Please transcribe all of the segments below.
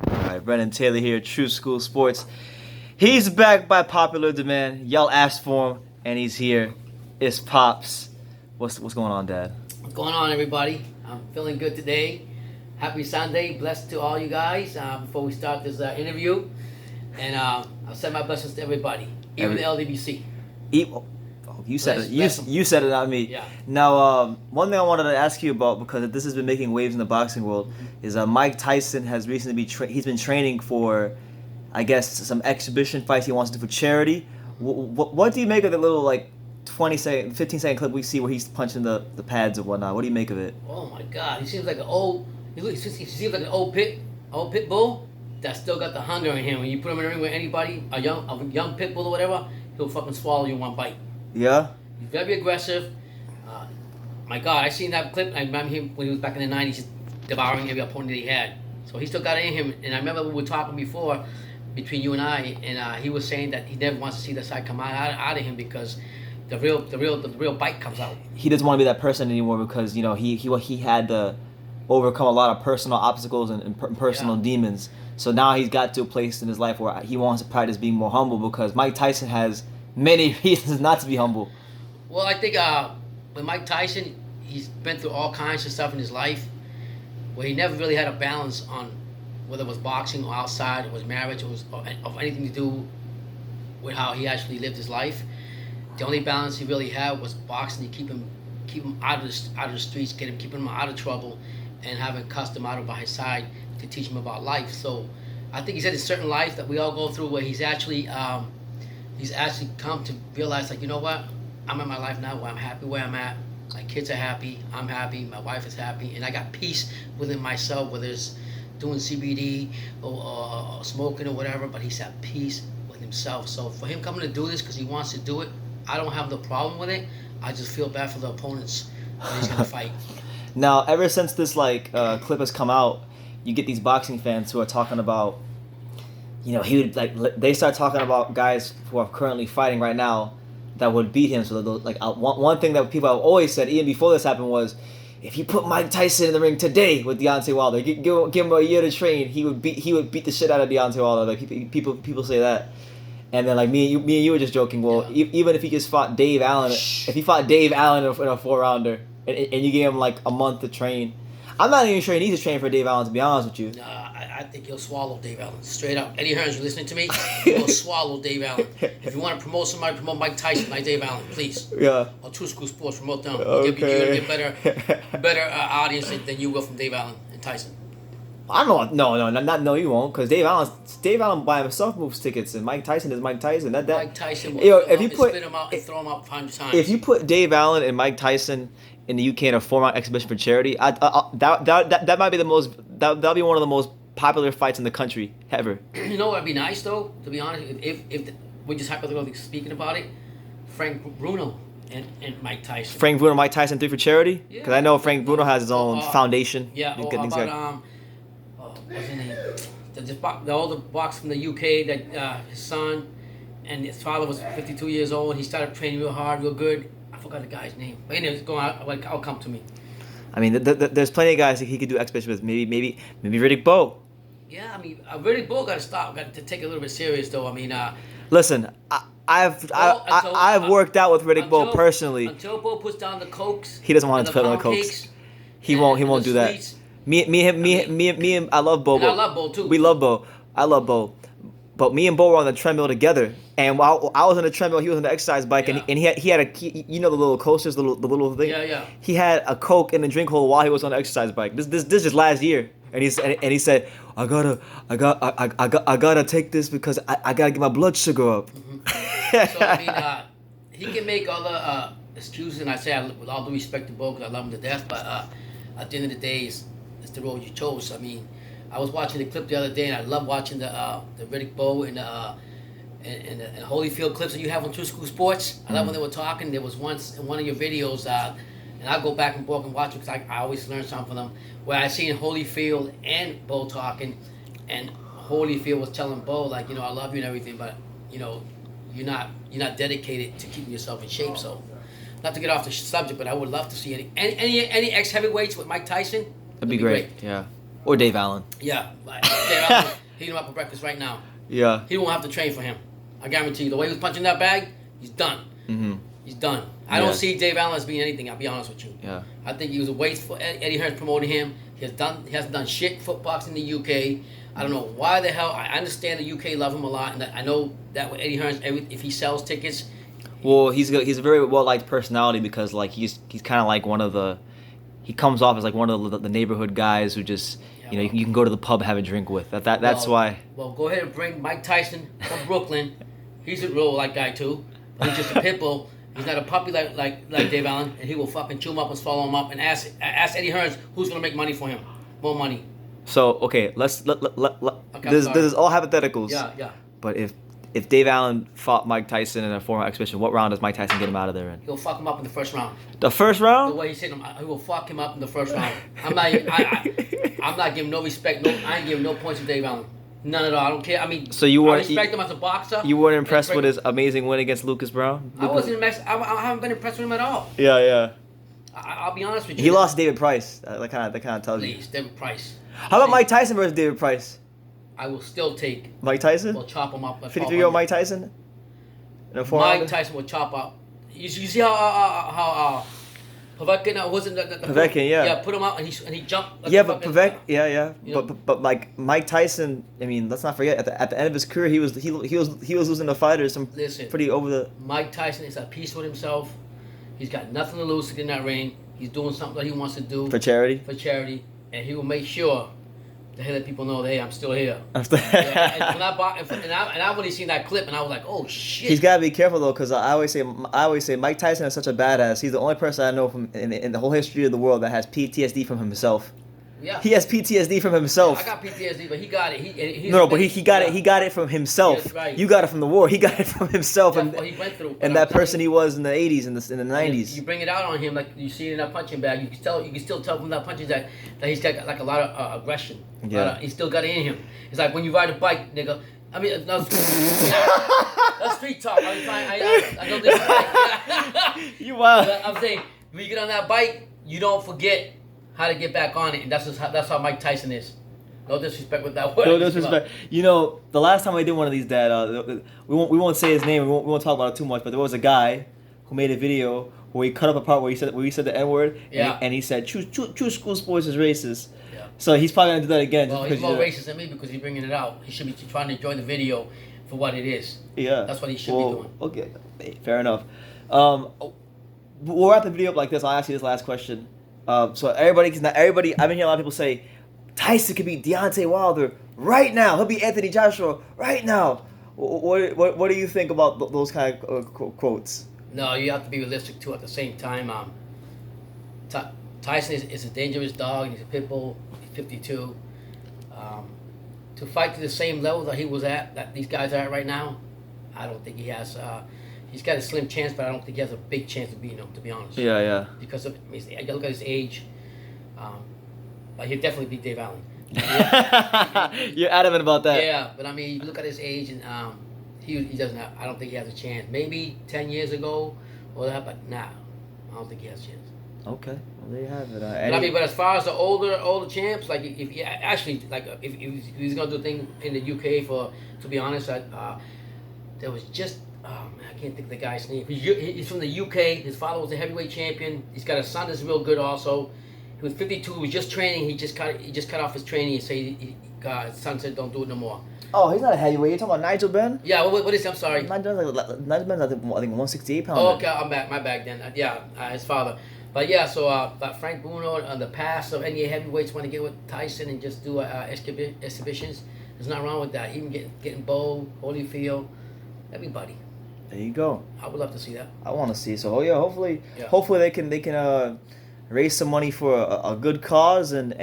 Alright, Brennan Taylor here, True School Sports. He's back by popular demand. Y'all asked for him, and he's here. It's Pops. What's going on, Dad? What's going on, everybody? I'm feeling good today. Happy Sunday. Blessed to all you guys. Before we start this interview, and I'll send my blessings to everybody, even the LDBC. You said it. You said it, not me. Yeah. Now, one thing I wanted to ask you about, because this has been making waves in the boxing world, is Mike Tyson has recently he's been training for, I guess, some exhibition fights he wants to do for charity. What do you make of the little 15-second clip we see where he's punching the pads and whatnot? What do you make of it? Oh my God, he seems like an old. He seems like an old pit bull that still got the hunger in him. When you put him in a ring with anybody, a young pit bull or whatever, he'll fucking swallow you in one bite. Yeah. He's very aggressive. My God, I seen that clip. I remember him when he was back in the '90s, just devouring every opponent that he had. So he still got it in him. And I remember we were talking before between you and I, and he was saying that he never wants to see the side come out of him because the real bite comes out. He doesn't want to be that person anymore because he had to overcome a lot of personal obstacles and personal demons. So now he's got to a place in his life where he wants to practice being more humble because Mike Tyson has many reasons not to be humble. Well, I think with Mike Tyson, he's been through all kinds of stuff in his life where he never really had a balance on whether it was boxing or outside, or was marriage, or anything to do with how he actually lived his life. The only balance he really had was boxing to keep him out of the streets, keep him out of trouble, and having custom out by his side to teach him about life. So I think he's had a certain life that we all go through where he's actually come to realize, like, you know what, I'm in my life now where I'm happy where I'm at. My kids are happy, I'm happy, my wife is happy, and I got peace within myself, whether it's doing CBD or smoking or whatever, but he's at peace with himself. So for him coming to do this because he wants to do it, I don't have no problem with it. I just feel bad for the opponents that he's going to fight. Now, ever since this clip has come out, you get these boxing fans who are talking about, he would they start talking about guys who are currently fighting right now that would beat him. So one thing that people have always said, even before this happened, was if you put Mike Tyson in the ring today with Deontay Wilder, give him a year to train, he would beat the shit out of Deontay Wilder. Like people say that. And then me and you were just joking. Well, even if he just fought Dave Allen, if he fought Dave Allen in a 4-rounder, and you gave him a month to train, I'm not even sure he needs to train for Dave Allen, to be honest with you. Nah, I think he'll swallow Dave Allen straight up. Eddie Hearns, you listening to me? He'll swallow Dave Allen. If you want to promote somebody, promote Mike Tyson, not Dave Allen, please. Yeah. Or True School Sports, promote them. Okay. You'll get better audience than you will from Dave Allen and Tyson. I don't know. No, you won't, because Dave Allen by himself moves tickets, and Mike Tyson is Mike Tyson. Mike Tyson will spit him out and throw him out 100 times. If you put Dave Allen and Mike Tyson in the UK in a 4-round exhibition for charity, that might be that'll be one of the most popular fights in the country ever. You know what would be nice though, to be honest, if we're just hypothetically speaking about it, Frank Bruno and Mike Tyson. Frank Bruno, Mike Tyson 3 for charity? Yeah. Because I know Frank Bruno has his own foundation. Yeah. Or about what's his name? The older boxer from the UK that his son and his father was 52 years old. He started training real hard, real good. I forgot the guy's name. But anyways, I'll come to me. I mean, there's plenty of guys that he could do exhibition with. Maybe Riddick Bowe. Yeah, I mean, Riddick Bowe got to stop. Got to take it a little bit serious, though. I mean, listen, I've worked out with Riddick Bowe personally. Until Bowe puts down the cokes, he doesn't want to put on the cokes. He won't do that. Me and I love Bowe. And I love Bowe too. We love Bowe. I love Bowe. But me and Bowe were on the treadmill together, and while I was on the treadmill, he was on the exercise bike, and he had the little coasters, the little thing. Yeah. He had a Coke in the drink hole while he was on the exercise bike. This just last year, and he said, I gotta take this because I gotta get my blood sugar up. Mm-hmm. So I mean, he can make all the excuses, and I say with all due respect to Bowe, because I love him to death, but at the end of the day, it's the road you chose. I mean, I was watching the clip the other day, and I love watching the Riddick Bowe and Holyfield clips that you have on True School Sports. I love when they were talking. There was once in one of your videos, and I'll go back and forth and watch it because I always learn something from them, where I seen Holyfield and Bowe talking, and Holyfield was telling Bowe, like, I love you and everything, but, you're not dedicated to keeping yourself in shape. So, not to get off the subject, but I would love to see any ex-heavyweights with Mike Tyson. That'd be great. Yeah. Or Dave Allen. Yeah, like, Dave Allen, heat him up for breakfast right now. Yeah. He won't have to train for him. I guarantee you. The way he was punching that bag, he's done. Mm-hmm. He's done. I don't see Dave Allen as being anything. I'll be honest with you. Yeah. I think he was a waste for Eddie Hearns promoting him. He hasn't done shit for boxing in the UK. I don't know why the hell. I understand the UK love him a lot, and I know that with Eddie Hearns, if he sells tickets. Well, he's a very well liked personality because like he's kind of like one of the. He comes off as like one of the neighborhood guys who just you can go to the pub, have a drink with. That's why. Well, go ahead and bring Mike Tyson from Brooklyn. He's a real like guy too. He's just a pit bull. He's not a puppy like Dave Allen, and he will fucking chew him up and swallow him up and ask Eddie Hearns who's gonna make money for him, more money. So okay, let's Okay, this is all hypotheticals. Yeah. But if Dave Allen fought Mike Tyson in a formal exhibition, what round does Mike Tyson get him out of there in? He'll fuck him up in the first round. The first round? The way he's hitting him, he will fuck him up in the first round. I'm not giving no respect. I ain't giving no points to Dave Allen. None at all. I don't care. I mean, so I respect him as a boxer. You weren't impressed with his amazing win against Lucas Brown? I wasn't impressed. I haven't been impressed with him at all. Yeah. I'll be honest with you. He lost David Price. That kind of tells you. Please, David Price. How about Mike Tyson versus David Price? I will still take. Mike Tyson? We'll chop him up. 53-year-old Mike Tyson? Mike Tyson will chop up. You see how Povetkin wasn't the Povetkin, yeah. Yeah, put him out and he jumped. Like but Povetkin, yeah. You know? But like Mike Tyson, I mean, let's not forget at the end of his career, he was losing to fighters pretty over the. Mike Tyson is at peace with himself. He's got nothing to lose in that ring. He's doing something that he wants to do for charity, and he will make sure to let people know that, hey, I'm still here. I'm still. And I really seen that clip, and I was like, oh shit. He's gotta be careful though, because I always say Mike Tyson is such a badass. He's the only person I know from in the whole history of the world that has PTSD from himself. Yeah. He has PTSD from himself. Yeah, I got PTSD, but he got it. But he got it. He got it from himself. Yes, right. You got it from the war. He got it from himself, That's what he went through. And that person he was in the '80s and in the '90s. You bring it out on him, like you see it in that punching bag. You can still tell from that punching bag that he's got like a lot of aggression. Yeah. He's still got it in him. It's like when you ride a bike, nigga. I mean, that's street talk. I don't think. You wild. I'm saying when you get on that bike, you don't forget how to get back on it, and that's how Mike Tyson is. No disrespect with that word. No disrespect. You know, the last time I did one of these, Dad, we won't say his name. We won't talk about it too much. But there was a guy who made a video where he cut up a part where he said the N word. Yeah. And he said choose school sports is racist. Yeah. So he's probably gonna do that again. Well, he's more racist than me because he's bringing it out. He should be trying to enjoy the video for what it is. Yeah. That's what he should be doing. Okay, fair enough. We'll wrap the video up like this. I'll ask you this last question. So everybody, I've been hearing a lot of people say Tyson could beat Deontay Wilder right now. He'll beat Anthony Joshua right now. What do you think about those kind of quotes? No, you have to be realistic too. At the same time, Tyson is a dangerous dog. He's a pit bull. He's 52. To fight to the same level that he was at, that these guys are at right now, I don't think he has. He's got a slim chance, but I don't think he has a big chance of beating him, to be honest. Yeah. Because of, I mean, you look at his age, but he'll definitely beat Dave Allen. You're adamant about that. Yeah, but I mean, you look at his age, and he doesn't have. I don't think he has a chance. Maybe 10 years ago, or that, but nah, I don't think he has a chance. Okay, well there you have it. But I mean, but as far as the older champs, like if he's gonna do a thing in the UK to be honest, there was just. I can't think of the guy's name. He's from the UK. His father was a heavyweight champion. He's got a son that's real good also. He was 52. He was just training. He just cut off his training and say his son said don't do it no more. Oh, he's not a heavyweight. You're talking about Nigel Benn? Yeah. What is? I'm sorry. Nigel Benn's I think 168 pounds. Oh, okay. I'm back. My bag then. His father. But yeah, so Frank Bruno on the past of any heavyweights want to get with Tyson and just do exhibitions. There's nothing wrong with that. Even getting Bo, Holyfield, everybody. There you go. I would love to see that. I want to see. So hopefully they can raise some money for a good cause and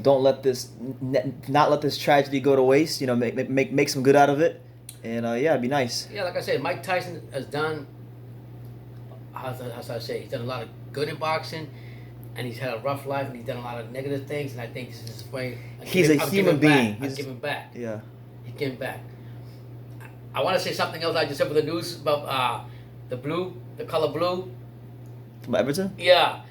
don't let this tragedy go to waste. Make some good out of it, and it'd be nice. Yeah, like I said, Mike Tyson has done. How I say? He's done a lot of good in boxing, and he's had a rough life, and he's done a lot of negative things. And I think this is his way. He's a human being. He's giving back. Yeah. He's giving back. I want to say something else I just said with the news about the color blue. From Everton? Yeah.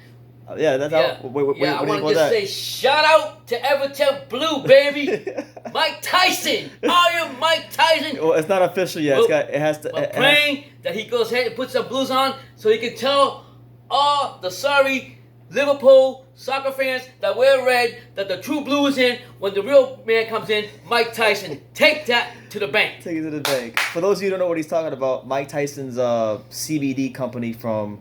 Yeah, that's how. What I do you want call to just that? say shout out to Everton Blue, baby. Mike Tyson. Iron Mike Tyson. Well, it's not official yet. It has to. We're praying that he goes ahead and puts some blues on so he can tell all the sorry Liverpool soccer fans that wear red that the true blue is in when the real man comes in, Mike Tyson. Take that to the bank. Take it to the bank. For those of you who don't know what he's talking about, Mike Tyson's CBD company from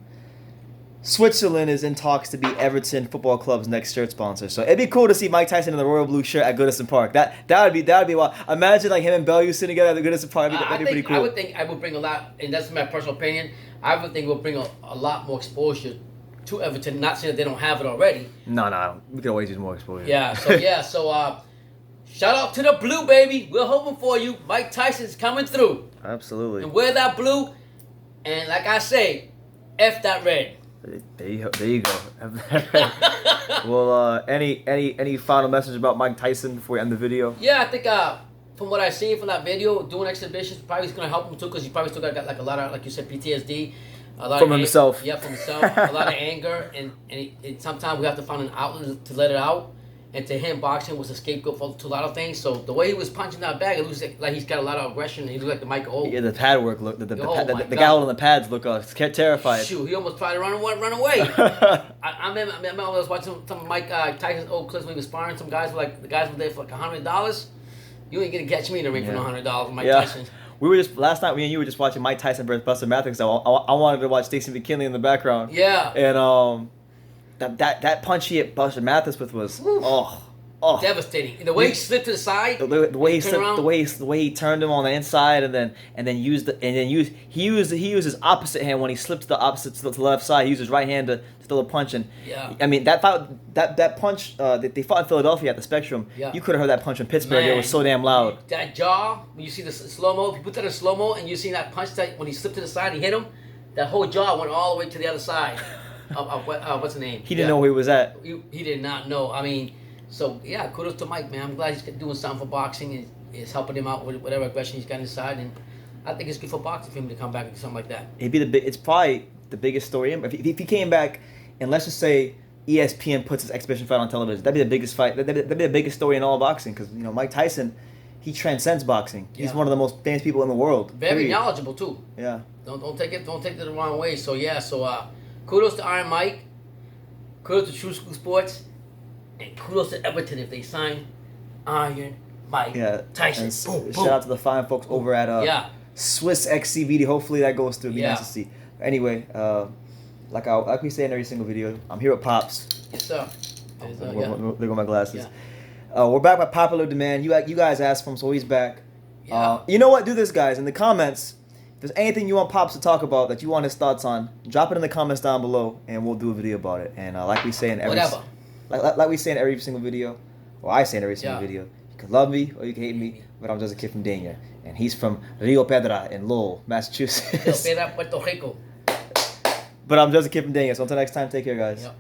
Switzerland is in talks to be Everton Football Club's next shirt sponsor. So it'd be cool to see Mike Tyson in the royal blue shirt at Goodison Park. That would be wild. Imagine like him and Bellew sitting together at the Goodison Park. That'd be pretty cool. I would bring a lot, and that's my personal opinion. I would think we'll bring a lot more exposure to Everton. Not saying that they don't have it already. No. We could always use more exposure. Yeah. So shout out to the blue, baby. We're hoping for you. Mike Tyson's coming through. Absolutely. And wear that blue, and like I say, F that red. There you go. Well, any final message about Mike Tyson before we end the video? Yeah, I think from what I've seen from that video, doing exhibitions probably is going to help him too, because he probably still got like a lot of, like you said, PTSD. A lot from of himself. Yeah, from himself. A lot of anger, and sometimes we have to find an outlet to let it out. And to him, boxing was a scapegoat to a lot of things. So the way he was punching that bag, it looks like he's got a lot of aggression. He looks like the Michael Holt. Yeah, the pad work look. The God. guy holding the pads look terrified. Shoot, he almost tried to run away. I remember I was watching some of Mike Tyson's old clips when he was sparring some guys. The guys were there for like $100. You ain't gonna catch me in the ring for $100, Mike Tyson. We were just last night. Me and you were just watching Mike Tyson versus Buster Matthews. So I wanted to watch Stacey McKinley in the background. Yeah. And that punch he hit Buster Matthews with was devastating. The way he slipped to the side, the way he turned him on the inside, and then used his opposite hand when he slipped to the opposite to the left side. He used his right hand to throw a punch. And I mean that punch they fought in Philadelphia at the Spectrum. Yeah. You could have heard that punch in Pittsburgh. Man, it was so damn loud. That jaw, when you see the slow mo, if you put that in slow mo, and you see that punch that when he slipped to the side, he hit him. That whole jaw went all the way to the other side. What's the name? He didn't know where he was at. He did not know. I mean. So, yeah, kudos to Mike, man. I'm glad he's doing something for boxing and is helping him out with whatever aggression he's got inside. And I think it's good for boxing for him to come back and do something like that. It's probably the biggest story. If he came back, and let's just say ESPN puts his exhibition fight on television, that'd be the biggest fight. That'd be the biggest story in all of boxing, because Mike Tyson, he transcends boxing. He's one of the most famous people in the world. Very knowledgeable too. Yeah. Don't take it the wrong way. So kudos to Iron Mike. Kudos to True School Sports. And kudos to Everton if they sign Iron Mike Tyson. Boom, shout out to the fine folks over at Swiss XCBD. Hopefully that goes through. It'd be nice to see. Anyway, like we say in every single video, I'm here with Pops. Yes, sir. Look at my glasses. Yeah. We're back by popular demand. You guys asked for him, so he's back. Yeah. You know what? Do this, guys. In the comments, if there's anything you want Pops to talk about that you want his thoughts on, drop it in the comments down below, and we'll do a video about it. And like we say in every... Whatever. Like we say in every single video, or I say in every single video, you can love me or you can hate me, but I'm just a kid from Dania. And he's from Rio Pedra in Lowell, Massachusetts. Rio Pedra, Puerto Rico. But I'm just a kid from Dania, so until next time, take care, guys. Yep.